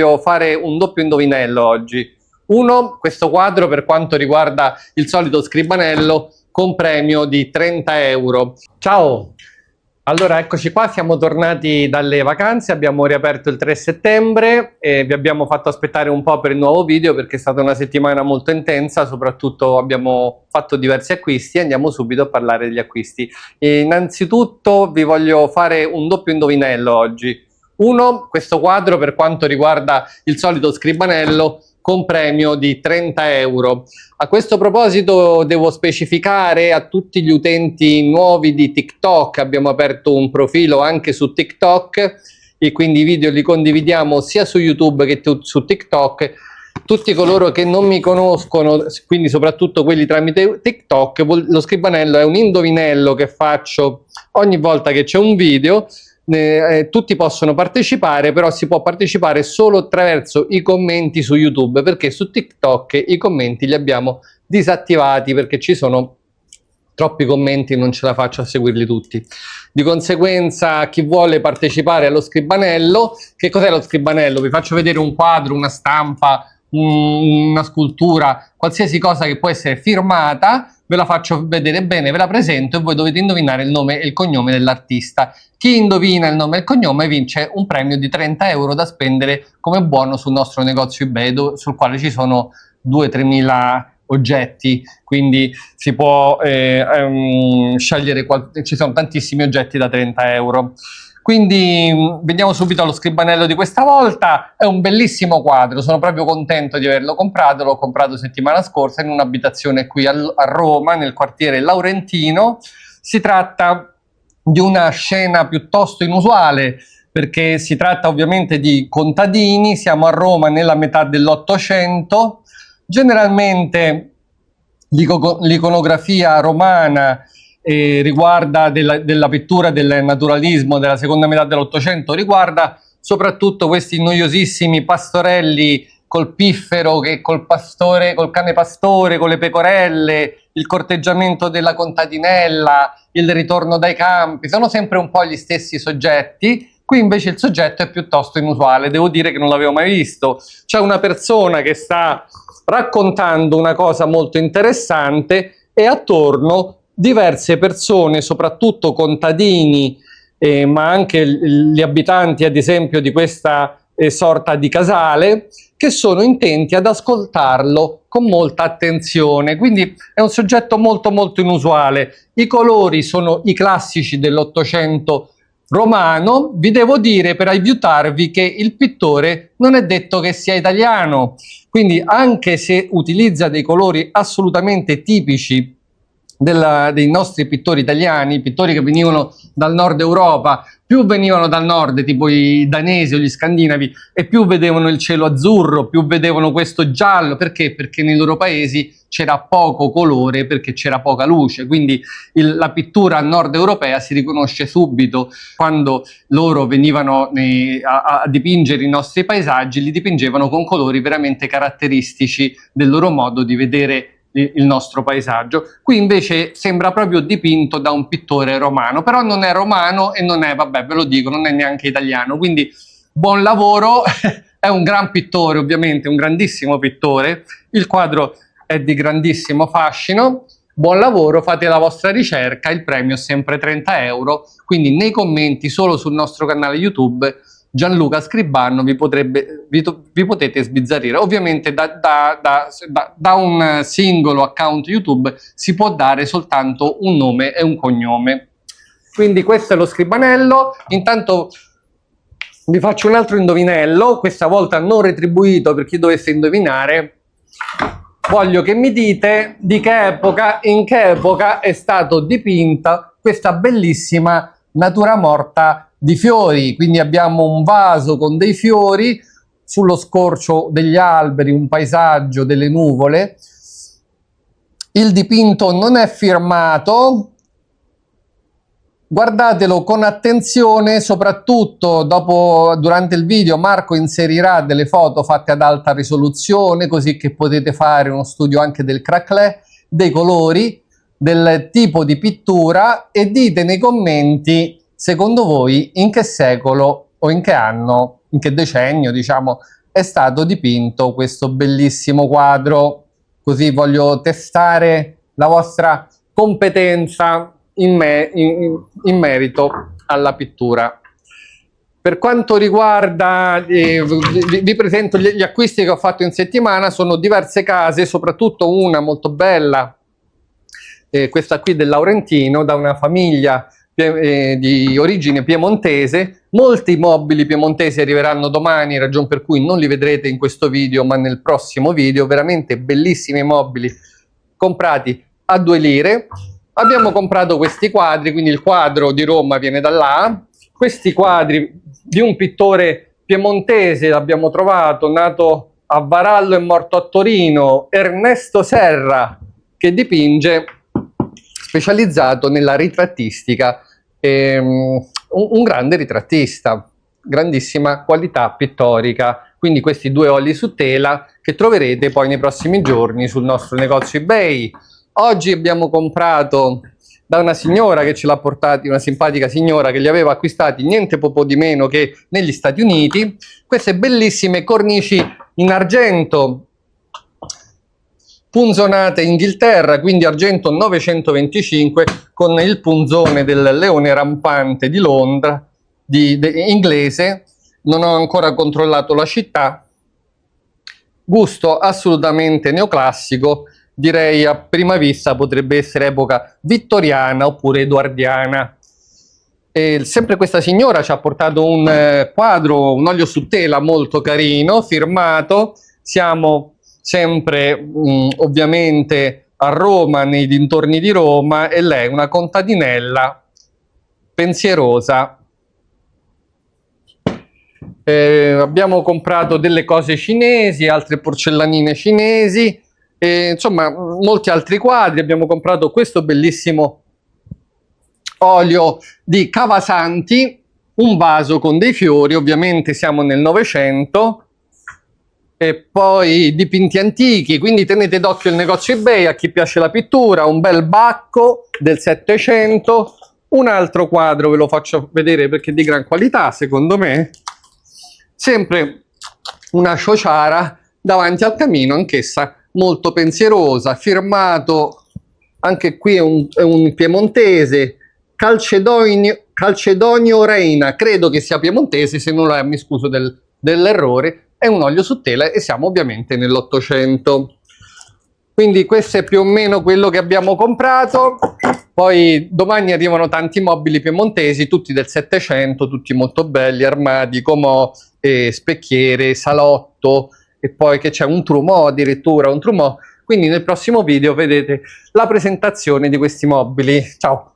Voglio fare un doppio indovinello oggi. Uno, questo quadro per quanto riguarda il solito scribanello con premio di 30 euro. Ciao! Allora, eccoci qua, siamo tornati dalle vacanze, abbiamo riaperto il 3 settembre e vi abbiamo fatto aspettare un po' per il nuovo video perché è stata una settimana molto intensa, soprattutto abbiamo fatto diversi acquisti e andiamo subito a parlare degli acquisti. Innanzitutto vi voglio fare un doppio indovinello oggi. Uno, questo quadro per quanto riguarda il solito scribanello con premio di 30 euro. A questo proposito devo specificare a tutti gli utenti nuovi di TikTok, abbiamo aperto un profilo anche su TikTok e quindi i video li condividiamo sia su YouTube che su TikTok. Tutti coloro che non mi conoscono, quindi soprattutto quelli tramite TikTok, lo scribanello è un indovinello che faccio ogni volta che c'è un video. Tutti possono partecipare, però si può partecipare solo attraverso i commenti su YouTube, perché su TikTok i commenti li abbiamo disattivati perché ci sono troppi commenti e non ce la faccio a seguirli tutti. Di conseguenza, chi vuole partecipare allo scribanello, che cos'è lo scribanello? Vi faccio vedere un quadro, una stampa, una scultura, qualsiasi cosa che può essere firmata, ve la faccio vedere bene, ve la presento e voi dovete indovinare il nome e il cognome dell'artista. Chi indovina il nome e il cognome vince un premio di 30 euro da spendere come buono sul nostro negozio eBay, sul quale ci sono 2-3 mila oggetti, quindi si può scegliere, ci sono tantissimi oggetti da 30 euro. Quindi veniamo subito allo scribanello di questa volta. È un bellissimo quadro, sono proprio contento di averlo comprato, l'ho comprato settimana scorsa in un'abitazione qui a Roma, nel quartiere Laurentino. Si tratta di una scena piuttosto inusuale, perché si tratta ovviamente di contadini, siamo a Roma nella metà dell'Ottocento. Generalmente l'iconografia romana riguarda della pittura del naturalismo della seconda metà dell'Ottocento, riguarda soprattutto questi noiosissimi pastorelli col piffero, col cane pastore, con le pecorelle, il corteggiamento della contadinella, il ritorno dai campi, sono sempre un po' gli stessi soggetti. Qui invece il soggetto è piuttosto inusuale, devo dire che non l'avevo mai visto. C'è una persona che sta raccontando una cosa molto interessante e attorno diverse persone, soprattutto contadini, ma anche gli abitanti, ad esempio, di questa sorta di casale, che sono intenti ad ascoltarlo con molta attenzione. Quindi è un soggetto molto molto inusuale. I colori sono i classici dell'Ottocento romano. Vi devo dire, per aiutarvi, che il pittore non è detto che sia italiano, quindi anche se utilizza dei colori assolutamente tipici dei nostri pittori italiani, pittori che venivano dal nord Europa, più venivano dal nord, tipo i danesi o gli scandinavi, e più vedevano il cielo azzurro, più vedevano questo giallo. Perché? Perché nei loro paesi c'era poco colore, perché c'era poca luce, quindi la pittura nord europea si riconosce subito. Quando loro venivano a dipingere i nostri paesaggi, li dipingevano con colori veramente caratteristici del loro modo di vedere il nostro paesaggio. Qui invece sembra proprio dipinto da un pittore romano, però non è romano e non è, vabbè, ve lo dico, non è neanche italiano, quindi buon lavoro. È un gran pittore, ovviamente, un grandissimo pittore. Il quadro è di grandissimo fascino. Buon lavoro, fate la vostra ricerca, il premio è sempre 30 euro, quindi nei commenti solo sul nostro canale YouTube Gianluca Scribano vi potete sbizzarrire. Ovviamente da un singolo account YouTube si può dare soltanto un nome e un cognome. Quindi questo è lo scribanello. Intanto vi faccio un altro indovinello, questa volta non retribuito per chi dovesse indovinare. Voglio che mi dite in che epoca è stato dipinta questa bellissima natura morta di fiori. Quindi abbiamo un vaso con dei fiori, sullo scorcio degli alberi, un paesaggio, delle nuvole. Il dipinto non è firmato. Guardatelo con attenzione, soprattutto durante il video Marco inserirà delle foto fatte ad alta risoluzione, così che potete fare uno studio anche del craquelé, dei colori, del tipo di pittura, e dite nei commenti secondo voi in che secolo o in che anno, in che decennio, diciamo, è stato dipinto questo bellissimo quadro. Così voglio testare la vostra competenza in merito alla pittura. Per quanto riguarda, vi presento gli acquisti che ho fatto in settimana. Sono diverse case, soprattutto una molto bella, questa qui del Laurentino, da una famiglia di origine piemontese. Molti mobili piemontesi arriveranno domani, ragion per cui non li vedrete in questo video ma nel prossimo video. Veramente bellissimi mobili comprati a 2 lire. Abbiamo comprato questi quadri, quindi il quadro di Roma viene da là. Questi quadri di un pittore piemontese l'abbiamo trovato, nato a Varallo e morto a Torino, Ernesto Serra, che dipinge, specializzato nella ritrattistica, un grande ritrattista, grandissima qualità pittorica. Quindi questi 2 oli su tela che troverete poi nei prossimi giorni sul nostro negozio eBay. Oggi abbiamo comprato da una signora che ce l'ha portati, una simpatica signora che li aveva acquistati niente poco di meno che negli Stati Uniti, queste bellissime cornici in argento punzonate Inghilterra, quindi argento 925 con il punzone del leone rampante di Londra, inglese. Non ho ancora controllato la città. Gusto assolutamente neoclassico. Direi a prima vista potrebbe essere epoca vittoriana oppure edoardiana. E sempre questa signora ci ha portato un quadro, un olio su tela molto carino, firmato. Siamo sempre ovviamente a Roma, nei dintorni di Roma, e lei è una contadinella pensierosa. Abbiamo comprato delle cose cinesi, altre porcellanine cinesi. Insomma, molti altri quadri. Abbiamo comprato questo bellissimo olio di Cavasanti, un vaso con dei fiori, ovviamente siamo nel Novecento, e poi dipinti antichi, quindi tenete d'occhio il negozio eBay a chi piace la pittura. Un bel Bacco del Settecento, un altro quadro ve lo faccio vedere perché è di gran qualità secondo me, sempre una ciociara davanti al camino, anch'essa molto pensierosa, firmato, anche qui è un piemontese, Calcedonio Reina, credo che sia piemontese, se non lo è mi scuso dell'errore. È un olio su tela e siamo ovviamente nell'Ottocento. Quindi questo è più o meno quello che abbiamo comprato. Poi domani arrivano tanti mobili piemontesi, tutti del Settecento, tutti molto belli, armadi, comò, specchiere, salotto, e poi che c'è un trumò, addirittura un trumò. Quindi nel prossimo video vedete la presentazione di questi mobili. Ciao!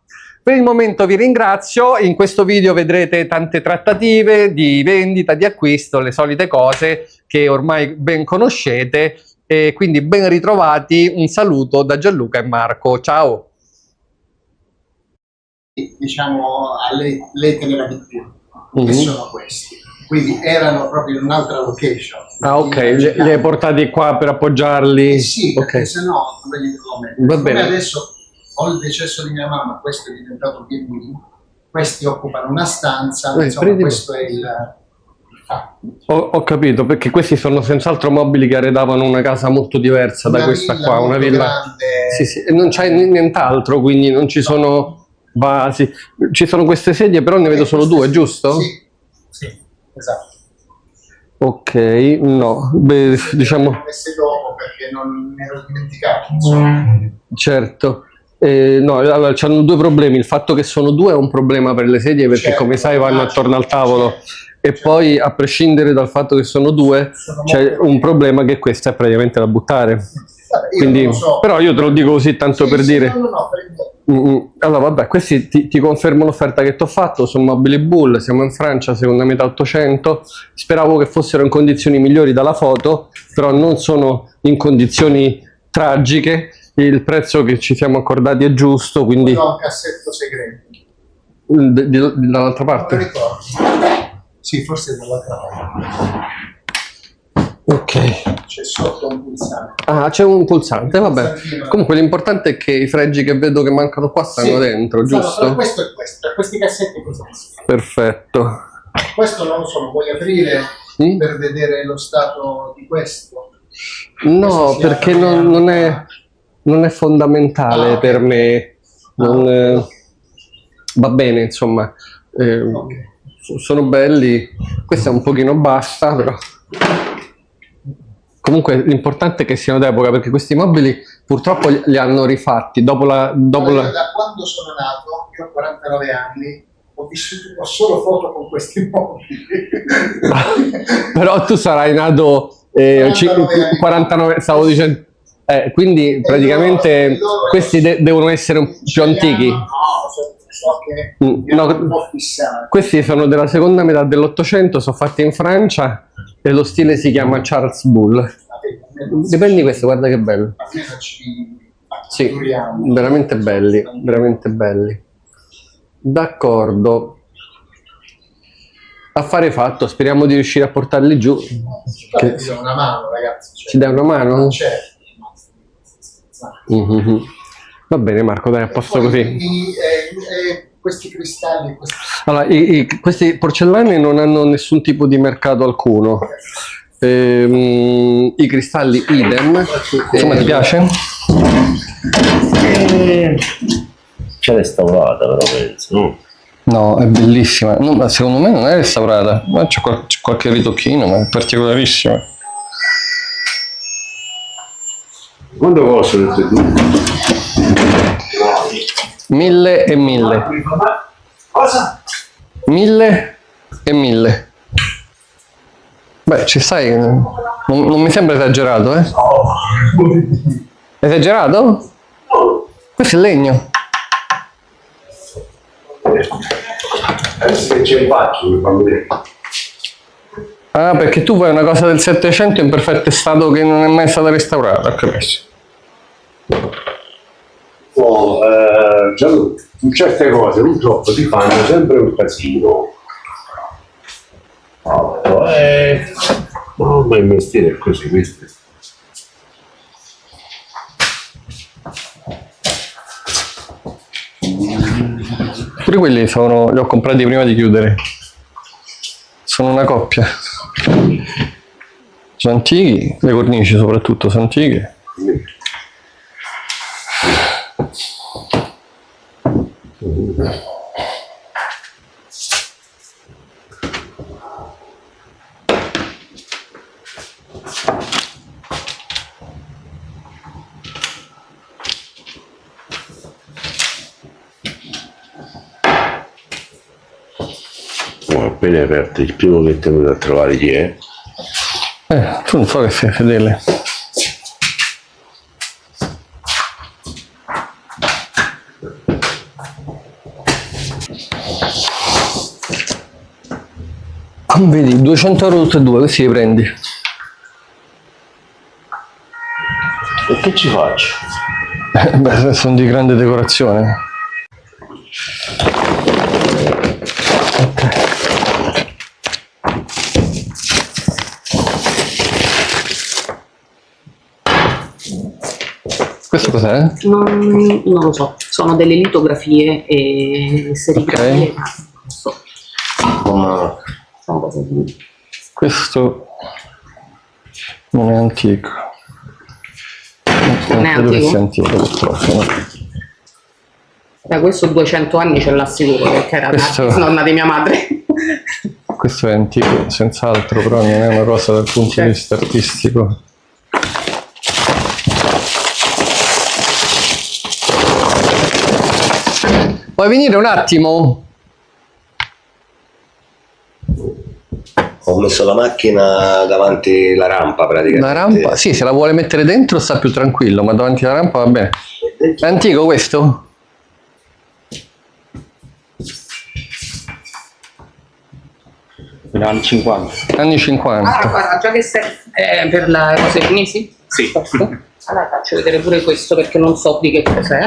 Per il momento vi ringrazio. In questo video vedrete tante trattative di vendita, di acquisto, le solite cose che ormai ben conoscete, e quindi ben ritrovati. Un saluto da Gianluca e Marco. Ciao! Diciamo, lei teneva di più, che sono questi. Quindi erano proprio in un'altra location. Ah, ok, li hai portati qua per appoggiarli? Sì, perché okay. se no non li devo mettere. Va bene. Adesso ho il decesso di mia mamma, questo è diventato pinguino, questi occupano una stanza, insomma, questo è il fatto. Ho capito, perché questi sono senz'altro mobili che arredavano una casa molto diversa da questa qua, una villa grande. Sì, sì, e non c'è nient'altro, quindi non ci sono vasi. Ci sono queste sedie, però ne vedo solo 2, giusto? Sì, sì, esatto. Ok, no, beh, diciamo... Messe dopo perché non ne ero dimenticato. Certo. No, allora c'hanno 2 problemi. Il fatto che sono 2 è un problema per le sedie, perché come sai vanno attorno al tavolo, e poi a prescindere dal fatto che sono 2 c'è un problema che questa è praticamente da buttare. Quindi, però io te lo dico così tanto per dire. Allora vabbè, questi ti confermo l'offerta che ti ho fatto. Sono mobili Bull, siamo in Francia, seconda metà 800. Speravo che fossero in condizioni migliori dalla foto, però non sono in condizioni tragiche. Il prezzo che ci siamo accordati è giusto, quindi... Ho un cassetto segreto. Dall'altra parte? Non ricordo. Sì, forse dall'altra parte. Ok. C'è sotto un pulsante. Ah, c'è un pulsante, vabbè. Comunque l'importante è che i fregi che vedo che mancano qua stanno dentro, giusto? No, questo è questo, questi cassetti così. Perfetto. Questo non lo so, lo vuoi aprire? Sì? per vedere lo stato di questo? No, perché non è fondamentale Ah, ok. per me. Non, va bene, insomma. Ok. Sono belli. Questo è un pochino bassa, però. Comunque l'importante è che siano d'epoca, perché questi mobili purtroppo li hanno rifatti dopo Allora, la... da quando sono nato, io ho 49 anni, ho solo foto con questi mobili. Però tu sarai nato 49, stavo dicendo. Quindi praticamente loro questi devono essere più antichi. No, so che mi No, hanno un po' fissato. questi sono della seconda metà dell'Ottocento, sono fatti in Francia e lo stile si chiama Charles Bull. Riprendi questo, guarda che bello. Almeno ci Sì, fatturiamo. veramente belli, veramente belli. D'accordo. Affare fatto, speriamo di riuscire a portarli giù. Ti do una mano, ragazzi. Ci dai una mano? Certo. Mhm. Va bene Marco, dai, a posto così. Questi cristalli, Allora, questi porcellane non hanno nessun tipo di mercato alcuno. I cristalli idem. Insomma, ti piace? C'è restaurata però penso. No, è bellissima. No, ma secondo me non è restaurata, ma c'è qualche ritocchino, ma è particolarissima. Quanto costano tutte e due? 1000 e 1000. Cosa? 1000 e 1000. Beh, ci stai, non mi sembra esagerato, eh? Esagerato? Questo è legno. Adesso che c'è il pacchio per farmi vedere. Ah, perché tu vuoi una cosa del 700 in perfetto stato che non è mai stata restaurata, ho capito. Oh, Gianluca, su certe cose purtroppo si fanno sempre un casino. Ma il mestiere è così, questo. Pure quelli li ho comprati prima di chiudere. Sono una coppia. Sono antichi, le cornici soprattutto sono antiche. Ho appena aperto il primo che è venuto a trovare chi è. Tu non so che sei fedele. Vedi, 200 euro tutti e due, questi li prendi. E che ci faccio? Beh, sono di grande decorazione. Ok. Questo cos'è? Non lo so, sono delle litografie e serigrafie, ma non so. Sono cose di... Questo non è antico. Non è credo che antico? sia antico, purtroppo. No? Da questo 200 anni ce l'ha sicuro, perché era Questo- la nonna di mia madre. Questo è antico, senz'altro, però non è una cosa dal punto di vista artistico. Puoi venire un attimo? Ho messo la macchina davanti alla rampa praticamente. La rampa? Sì, se la vuole mettere dentro sta più tranquillo, ma davanti alla rampa va bene. È antico questo? Anni 50. Anni 50. Ah, guarda, già che sei per le cose cinesi? Sì. Questo? Allora faccio vedere pure questo perché non so di che cos'è.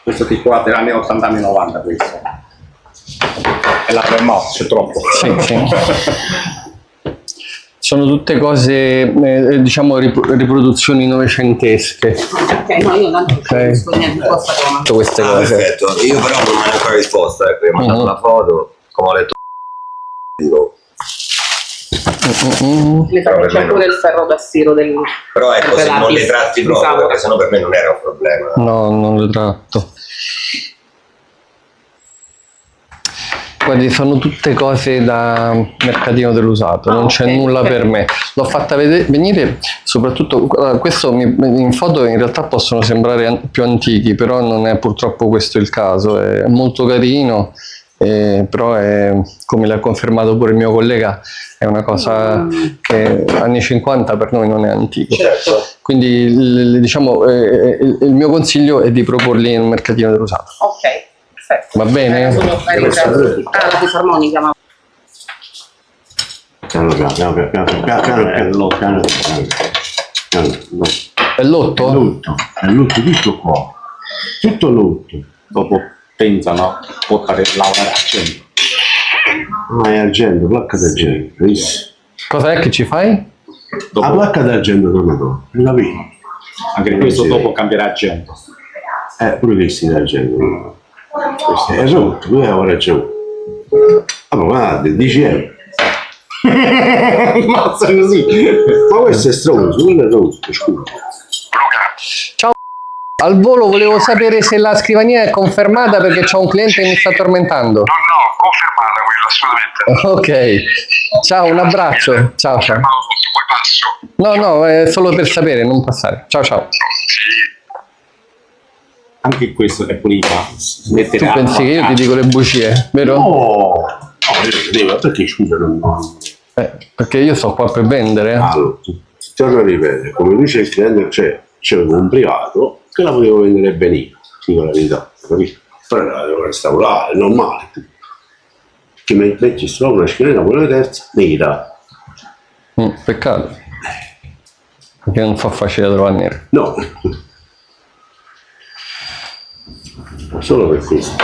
Questo tipo è degli anni 80 anni 90 questo. E la remote, c'è troppo. Sì, sì. Sono tutte cose, diciamo, riproduzioni novecentesche. Ok, no, io tanto non capisco niente di questa cosa. Tutte queste cose. Perfetto, io però non mi hanno ancora risposto, ecco, mi ha mandato Mhm. la foto. come ho letto, C'è pure il ferro da stiro del... però ecco, se non le Pilates, tratti di proprio, Savola. perché sennò per me non era un problema. No, non le tratto. Guardi, sono tutte cose da mercatino dell'usato, non c'è ok, nulla ok. per me. L'ho fatta venire, soprattutto, questo in foto in realtà possono sembrare più antichi, però non è purtroppo questo il caso, è molto carino, però è, come l'ha confermato pure il mio collega, è una cosa che anni 50 per noi non è antico. Certo. Quindi diciamo, il mio consiglio è di proporli in un mercatino dell'usato. Ok, perfetto. Va bene? La fisarmonica, ma... Piano piano. No. È l'otto? È lutto tutto qua. Tutto lutto. Dopo pensano portare lavorare a 100. Ah, è argento, placca d'argento, visto? Cos'è che ci fai? La placca d'argento torna la vedi? Anche questo dopo cambierà a 100. Pure questi d'argento. Questo è rotto, lui aveva ragione. Allora, guarda, 10 euro. Mazza così. Ma questo è stronzo, quello è rotto, scusa. Ciao. Al volo volevo sapere se la scrivania è confermata perché c'ho un cliente che mi sta tormentando. No, confermata quella, assolutamente. Ok. Ciao, un abbraccio. Ciao, ciao. Ma se poi passo. No, no, è solo per sapere, non passare. Ciao, ciao. Sì. Anche questo è pulito. Tu pensi che io ti dico le bugie, vero? No, io devo, perché scusa, non... Perché io sto qua per vendere. Allora, ti torno a ripetere, come dice il cliente, c'è un privato che la potevo vendere benissimo, dico la verità, capito? Però la devo restaurare, è normale. Che metti solo una schiena con la terza, nera. Peccato. Perché non fa facile da trovare nero. No. Solo per questo.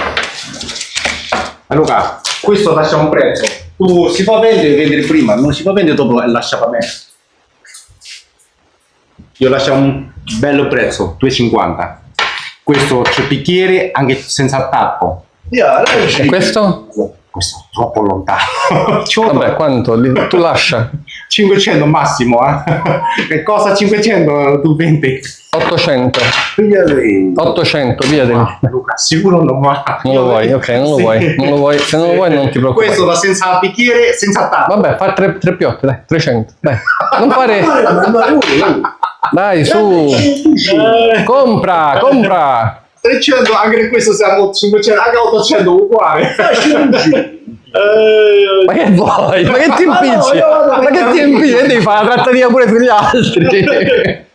Allora, questo lascia un prezzo. Tu si può vendere prima, non si può vendere dopo e lascia per me. Io lascio un bello prezzo, 2,50. Questo c'è bicchiere anche senza tappo. E questo? Questo è troppo lontano. Vabbè, quanto? Tu lascia. 500 massimo, Che cosa 500 tu vendi? 800. 800, via. Luca, sicuro non va. Non lo vuoi, ok, non lo vuoi. Non lo vuoi. Se non lo vuoi non ti preoccupare. Questo da senza bicchiere, senza tappo. Vabbè, fa tre piotte, dai, 300. Dai. Non fare... Dai, su. Compra. 300, anche per questo siamo 500, anche 800 uguale. Ma che vuoi? Ma che ti impicci? Ma che ti impicci? Devi fare la trattativa pure sugli altri.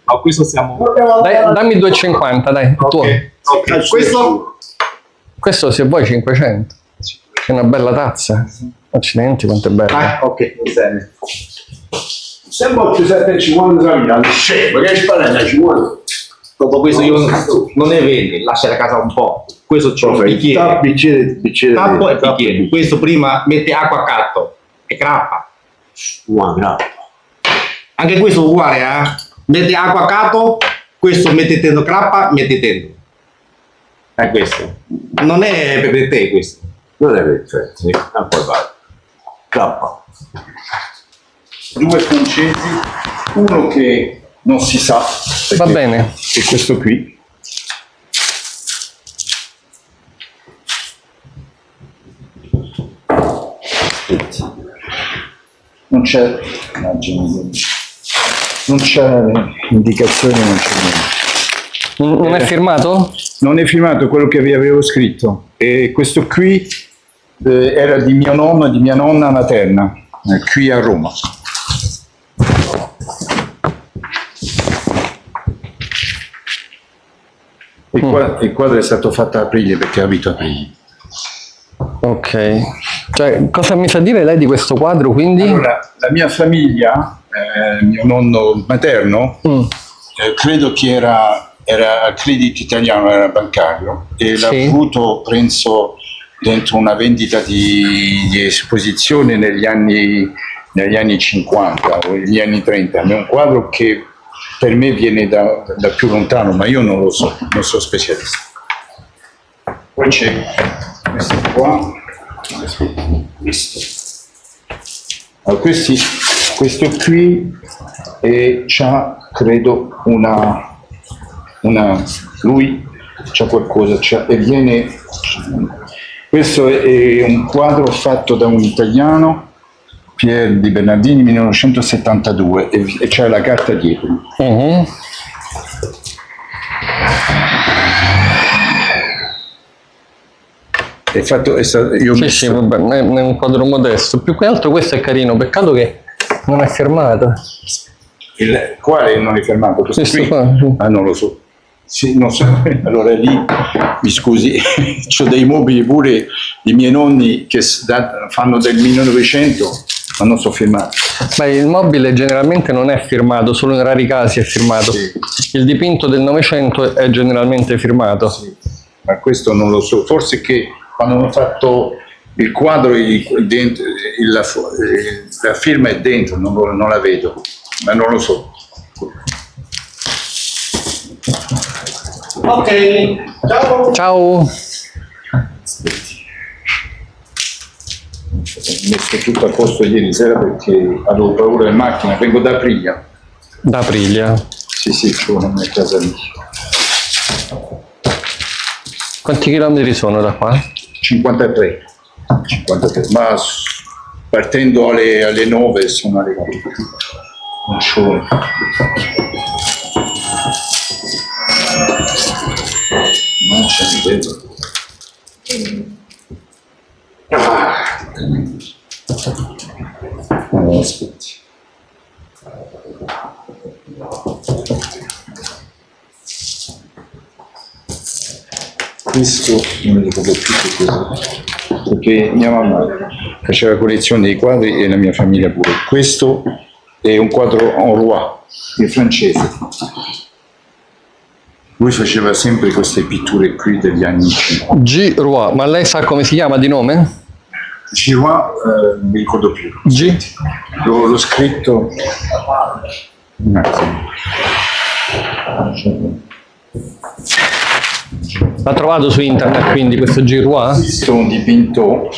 Ma questo siamo... Dai, dammi 2,50, dai, tuo. Ok. Questo se vuoi 500. È una bella tazza. Accidenti, quanto è bella. Ok, va bene. Sembra 7,50 scemo, che spalla 50. Dopo questo io non ne vendi, lascia la casa un po'. Questo c'è un bicchiere. Bicchiere. Tappo e bicchiere. Questo prima mette acqua accanto e crappa. Guarda. Anche questo uguale, Mette acqua accanto, questo mette dentro crappa, mette dentro. È questo. Non è per te questo. Non è perfetto. Poi vai. Cappa. 2 conceti, uno che non si sa, Va bene. e questo qui. Non c'è, non c'è indicazione, non c'è niente. Non è firmato? Non è firmato quello che vi avevo scritto, e questo qui era di mio nonno e di mia nonna materna, qui a Roma. Il quadro è stato fatto a aprile perché abito a Aprile. Ok. Cioè, cosa mi sa dire lei di questo quadro, quindi? Allora, la mia famiglia, mio nonno materno, credo che era al Credito Italiano, era bancario, e l'ha Sì. avuto, penso, dentro una vendita di esposizione negli anni 50 o negli anni 30. È un quadro che per me viene da più lontano, ma io non lo so, non sono specialista. Poi c'è questi qua. Allora, questo qui c'ha, credo, lui c'ha qualcosa, e viene, questo è un quadro fatto da un italiano, Pier di Bernardini, 1972, e c'è la carta dietro. È fatto, io Sì, vabbè, è un quadro modesto. Più che altro questo è carino, peccato che non è firmato. Quale non è fermato? Questo qui? qua, sì. Ah, non lo so. Sì, non so. Allora lì, mi scusi, ho dei mobili pure i miei nonni che fanno del 1900, ma non so firmati. Beh, il mobile generalmente non è firmato, solo in rari casi è firmato. Sì. Il dipinto del Novecento è generalmente firmato. Sì. Ma questo non lo so. Forse che quando hanno fatto il quadro, dentro, la firma è dentro, non la vedo, ma non lo so. Ok, ciao. Ciao! Ho messo tutto a posto ieri sera perché avevo paura in macchina, vengo da Aprilia. Da Aprilia. Sì, c'ho una mia casa lì. Quanti chilometri sono da qua? 53, ma partendo alle 9 sono arrivato. Non c'ho. Non c'è vedo. Aspetti. Questo non mi ricordo più che cosa, perché mia mamma faceva collezione dei quadri e la mia famiglia pure. Questo è un quadro en roi, è francese. Lui faceva sempre queste pitture qui degli anni 50. G. Roy, ma lei sa come si chiama di nome? Giroir, non mi ricordo più. G. L'ho scritto. Un attimo. L'ha trovato su internet quindi questo G. Roy? Questo è un dipinto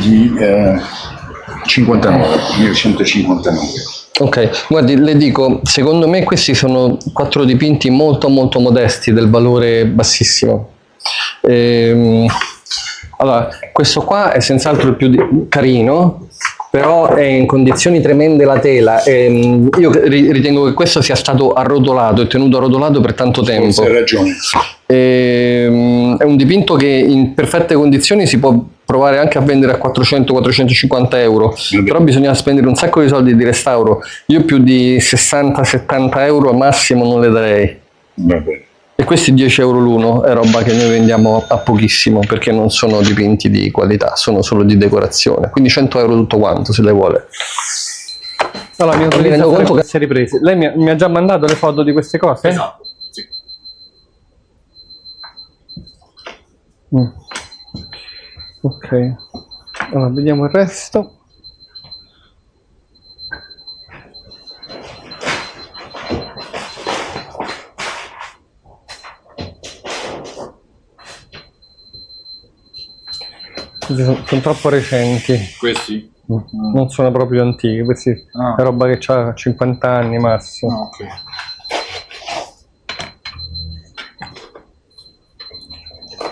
di 1959. Ok, guardi, le dico, secondo me questi sono 4 dipinti molto molto modesti, del valore bassissimo. Allora, questo qua è senz'altro il più carino, però è in condizioni tremende la tela. Io ritengo che questo sia stato arrotolato e tenuto arrotolato per tanto tempo. Hai ragione. È un dipinto che in perfette condizioni si può provare anche a vendere a 400-450 euro, però bisogna spendere un sacco di soldi di restauro. Io più di 60-70 euro al massimo non le darei. Va bene. E questi 10 euro l'uno è roba che noi vendiamo a pochissimo, perché non sono dipinti di qualità, sono solo di decorazione. Quindi 100 euro tutto quanto, se lei vuole. Allora, mi rendo conto che si è riprese. Lei mi ha già mandato le foto di queste cose? Esatto, sì. Ok, allora vediamo il resto. Sono troppo recenti. Questi? Non sono proprio antichi, questi è roba che ha 50 anni massimo. Ok.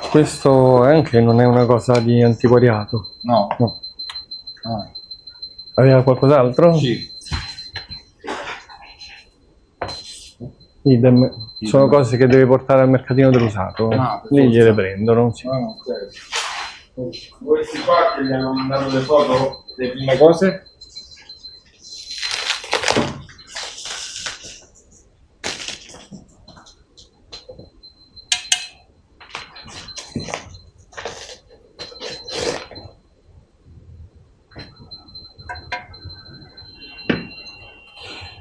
Questo anche non è una cosa di antiquariato. No. Aveva qualcos'altro? Sì. Idem. Sono cose che deve portare al mercatino dell'usato. Lì gliele prendono. Sì. Questi qua che gli hanno mandato le foto delle prime cose?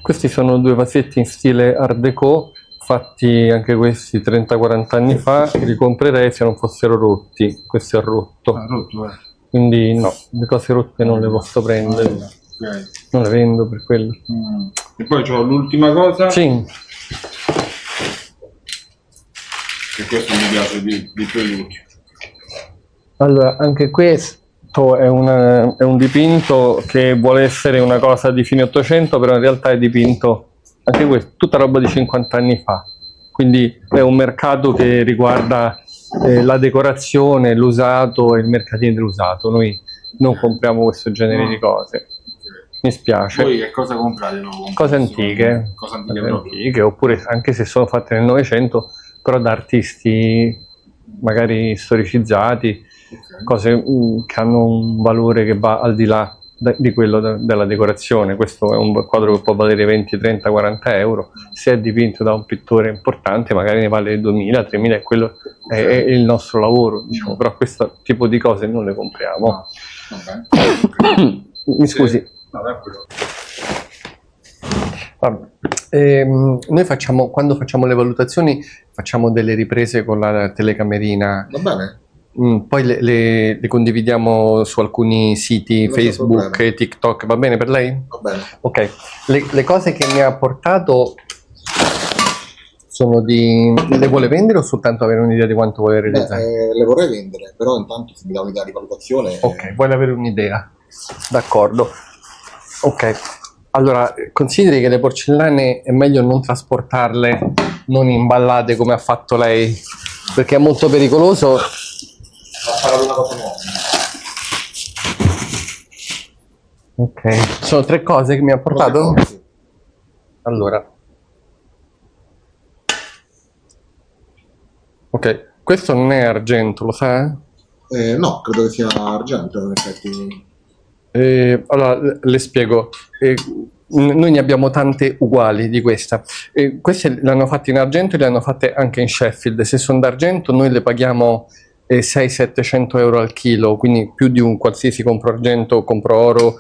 Questi sono 2 vasetti in stile Art Deco, fatti anche questi 30-40 anni fa, li ricomprerei se non fossero rotti. Questo è rotto. Quindi no, le cose rotte non le posso prendere. Okay. Non le vendo per quello. E poi c'ho l'ultima cosa. Sì. E questo mi piace di più di tutti. Allora, anche questo è un dipinto che vuole essere una cosa di fine 800, però in realtà è dipinto, anche questo, tutta roba di 50 anni fa. Quindi è un mercato che riguarda la decorazione, l'usato e il mercatino dell'usato. Noi non compriamo questo genere di cose. Mi spiace. Voi che cosa comprate? No? Cose antiche, Cose antiche proprio. antiche, oppure anche se sono fatte nel Novecento, però da artisti magari storicizzati, cose che hanno un valore che va al di là di quello della decorazione. Questo è un quadro che può valere 20, 30, 40 euro. Se è dipinto da un pittore importante magari ne vale 2.000, 3.000, e quello è il nostro lavoro, diciamo. Però questo tipo di cose non le compriamo. Mi scusi. Vabbè. Noi quando facciamo le valutazioni facciamo delle riprese con la telecamerina. Va bene? Poi le condividiamo su alcuni siti, Non c'è Facebook problema. e TikTok. Va bene per lei? Va bene. Ok. Le cose che mi ha portato sono di... Le vuole vendere o soltanto avere un'idea di quanto vuole realizzare? Le vorrei vendere, però intanto se mi dà un'idea di valutazione... Ok, vuole avere un'idea. D'accordo. Ok. Allora, consideri che le porcellane è meglio non trasportarle non imballate come ha fatto lei, perché è molto pericoloso. Ha parlato una cosa nuova. Ok, sono 3 cose che mi ha portato? Sì. Allora. Ok, questo non è argento, lo sa? No, credo che sia argento in effetti. Allora, le spiego. Noi ne abbiamo tante uguali di questa. Queste le hanno fatte in argento e le hanno fatte anche in Sheffield. Se sono d'argento noi le paghiamo 600-700 euro al chilo, quindi più di un qualsiasi compro argento o compro oro,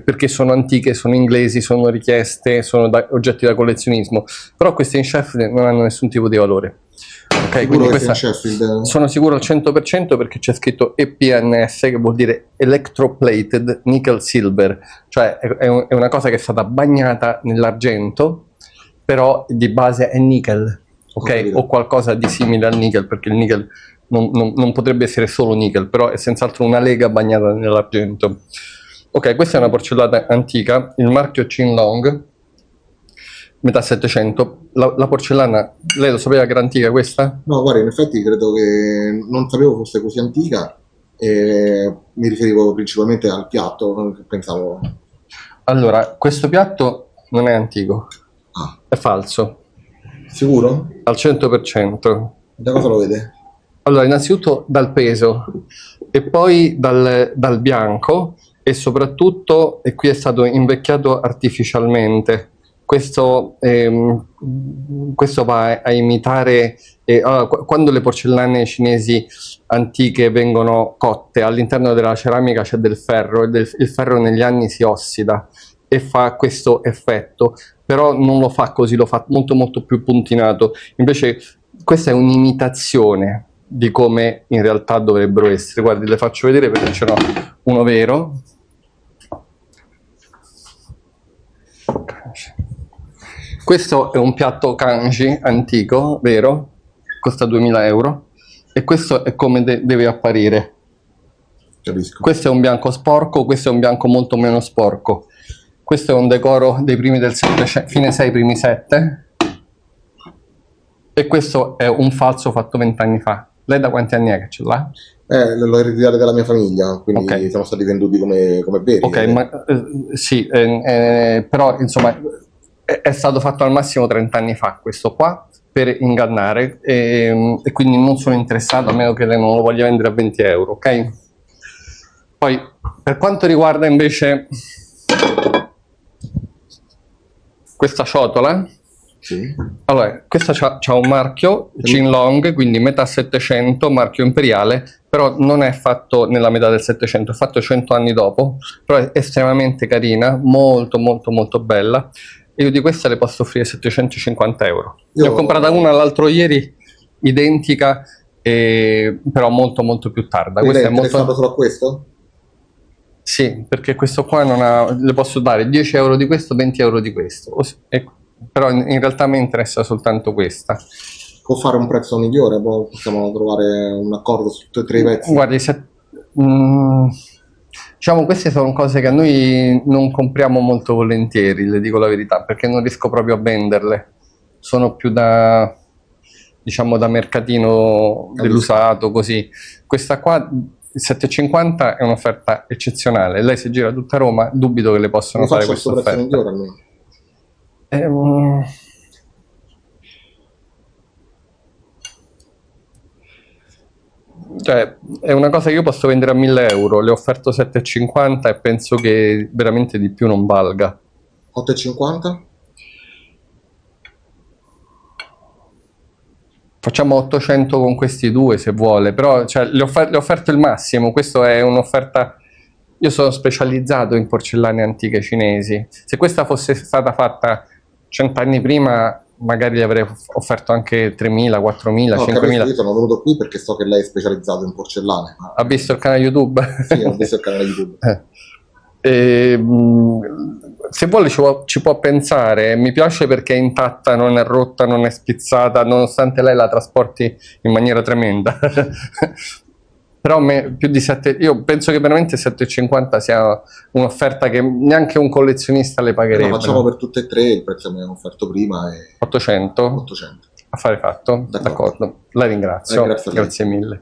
perché sono antiche, sono inglesi, sono richieste, sono oggetti da collezionismo. Però queste in Sheffield non hanno nessun tipo di valore. Ok, quindi questa sono sicuro al 100% perché c'è scritto EPNS, che vuol dire Electroplated Nickel Silver, cioè è una cosa che è stata bagnata nell'argento, però di base è nickel, ok? O qualcosa di simile al nickel, perché il nickel non potrebbe essere solo nickel, però è senz'altro una lega bagnata nell'argento. Ok, questa è una porcellana antica, il marchio Qinlong, metà 700. La porcellana, lei lo sapeva che era antica questa? No, guarda, in effetti credo che non sapevo fosse così antica e mi riferivo principalmente al piatto, non pensavo... Allora, questo piatto non è antico, è falso, Sicuro? al 100%. Da cosa lo vede? Allora, innanzitutto dal peso e poi dal bianco, e soprattutto, e qui è stato invecchiato artificialmente. Questo va a imitare, allora, quando le porcellane cinesi antiche vengono cotte, all'interno della ceramica c'è del ferro, e il ferro negli anni si ossida e fa questo effetto, però non lo fa così, lo fa molto molto più puntinato. Invece questa è un'imitazione di come in realtà dovrebbero essere. Guardi, le faccio vedere perché ce n'ho uno vero. Questo è un piatto kanji antico, vero? Costa 2000 euro. E questo è come deve apparire. Capisco. Questo è un bianco sporco, questo è un bianco molto meno sporco. Questo è un decoro dei primi del 700, fine 6, primi 7. E questo è un falso fatto 20 anni fa. Lei da quanti anni è che ce l'ha? L'ho ereditato dalla mia famiglia, quindi Ok. siamo stati venduti come veri. Ok, ma sì, però insomma è stato fatto al massimo 30 anni fa questo qua, per ingannare, e quindi non sono interessato, a meno che lei non lo voglia vendere a 20 euro, ok? Poi, per quanto riguarda invece questa ciotola, Sì. allora, questa c'ha un marchio Qinlong, quindi metà 700, marchio imperiale, però non è fatto nella metà del 700, è fatto 100 anni dopo, però è estremamente carina, molto molto molto bella. E io di questa le posso offrire 750 euro. Ne ho comprata una l'altro ieri, identica, però molto molto più tarda. Quindi Questa lei è interessato solo a questo? Sì, perché questo qua non ha... le posso dare 10 euro di questo, 20 euro di questo. Però in realtà mi interessa soltanto questa. può fare un prezzo migliore? Possiamo trovare un accordo su tutti e tre i pezzi? Guardi, diciamo, queste sono cose che noi non compriamo molto volentieri, le dico la verità, perché non riesco proprio a venderle. Sono più da, diciamo, da mercatino dell'usato, così. Questa qua, il 750, è un'offerta eccezionale. Lei si gira tutta Roma, dubito che le possano fare questa offerta. prezzo migliore almeno. Cioè, è una cosa che io posso vendere a 1.000 euro, le ho offerto 7,50 e penso che veramente di più non valga. 8,50? Facciamo 800 con questi due se vuole, però cioè, le ho offerto il massimo. Questa è un'offerta. Io sono specializzato in porcellane antiche cinesi. Se questa fosse stata fatta 100 anni prima, magari gli avrei offerto anche 3.000, 4.000, No, 5.000. io sono venuto qui perché so che lei è specializzato in porcellane. Ha visto il canale YouTube? Sì, ho visto il canale YouTube. Se vuole ci può pensare, mi piace perché è intatta, non è rotta, non è spizzata, nonostante lei la trasporti in maniera tremenda. Però più di 7, io penso che veramente 7,50 sia un'offerta che neanche un collezionista le pagherebbe. Facciamo per tutte e tre il prezzo che mi hanno offerto prima. 800? 800. Affare fatto? D'accordo. La ringrazio. Grazie a lei. Grazie mille.